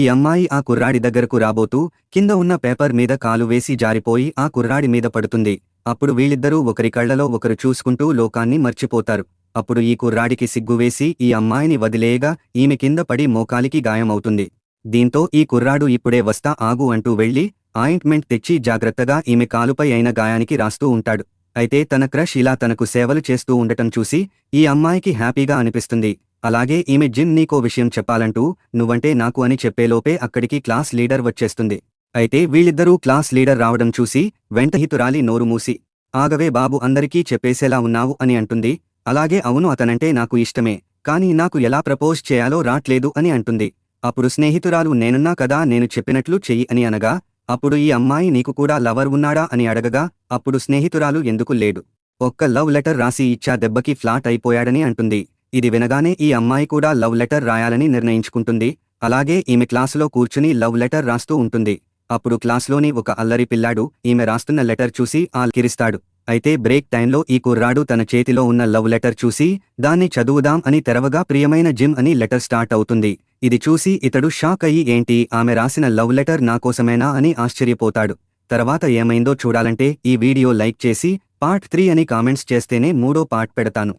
ఈ అమ్మాయి ఆ కుర్రాడి దగ్గరకు రాబోతూ కింద ఉన్న పేపర్ మీద కాలు వేసి జారిపోయి ఆ కుర్రాడి మీద పడుతుంది. అప్పుడు వీళ్ళిద్దరూ ఒకరి కళ్లలో ఒకరు చూసుకుంటూ లోకాన్ని మర్చిపోతారు. అప్పుడు ఈ కుర్రాడికి సిగ్గువేసి ఈ అమ్మాయిని వదిలేయగా ఈమె కింద పడి మోకాలికి గాయమవుతుంది. దీంతో ఈ కుర్రాడు ఇప్పుడే వస్తా ఆగు అంటూ వెళ్లి ఆయింట్మెంట్ తెచ్చి జాగ్రత్తగా ఈమె కాలుపై అయిన గాయానికి రాస్తూ ఉంటాడు. అయితే తన క్రష్ ఇలా తనకు సేవలు చేస్తూ ఉండటం చూసి ఈ అమ్మాయికి హ్యాపీగా అనిపిస్తుంది. అలాగే ఈమె జిమ్ నీకో విషయం చెప్పాలంటూ నువ్వంటే నాకు అని చెప్పేలోపే అక్కడికి క్లాస్ లీడర్ వచ్చేస్తుంది. అయితే వీళ్ళిద్దరూ క్లాస్ లీడర్ రావడం చూసి వెంటహితురాలి నోరు మూసి ఆగవే బాబు అందరికీ చెప్పేసేలా ఉన్నావు అని అంటుంది. అలాగే అవును అతనంటే నాకు ఇష్టమే, కానీ నాకు ఎలా ప్రపోజ్ చేయాలో రాట్లేదు అని అంటుంది. అప్పుడు స్నేహితురాలు నేనున్నా కదా నేను చెప్పినట్లు చెయ్యి అని అనగా అప్పుడు ఈ అమ్మాయి నీకు కూడా లవర్ ఉన్నాడా అని అడగగా అప్పుడు స్నేహితురాలు ఎందుకు లేడు, ఒక్క లవ్ లెటర్ రాసి ఇచ్చా దెబ్బకి ఫ్లాట్ అయిపోయాడని అంటుంది. ఇది వినగానే ఈ అమ్మాయి కూడా లవ్ లెటర్ రాయాలని నిర్ణయించుకుంటుంది. అలాగే ఈమె క్లాసులో కూర్చుని లవ్ లెటర్ రాస్తూ ఉంటుంది. అప్పుడు క్లాస్లోని ఒక అల్లరి పిల్లాడు ఈమె రాస్తున్న లెటర్ చూసి ఆల్కిరిస్తాడు. అయితే బ్రేక్ టైంలో ఈ కుర్రాడు తన చేతిలో ఉన్న లవ్ లెటర్ చూసి దాన్ని చదువుదాం అని తెరవగా ప్రియమైన జిమ్ అని లెటర్ స్టార్ట్ అవుతుంది. ఇది చూసి ఇతడు షాక్ అయ్యి ఏంటి ఆమె రాసిన లవ్ లెటర్ నాకోసమేనా అని ఆశ్చర్యపోతాడు. తర్వాత ఏమైందో చూడాలంటే ఈ వీడియో లైక్ చేసి పార్ట్ 3 అని కామెంట్స్ చేస్తేనే మూడో పార్ట్ పెడతాను.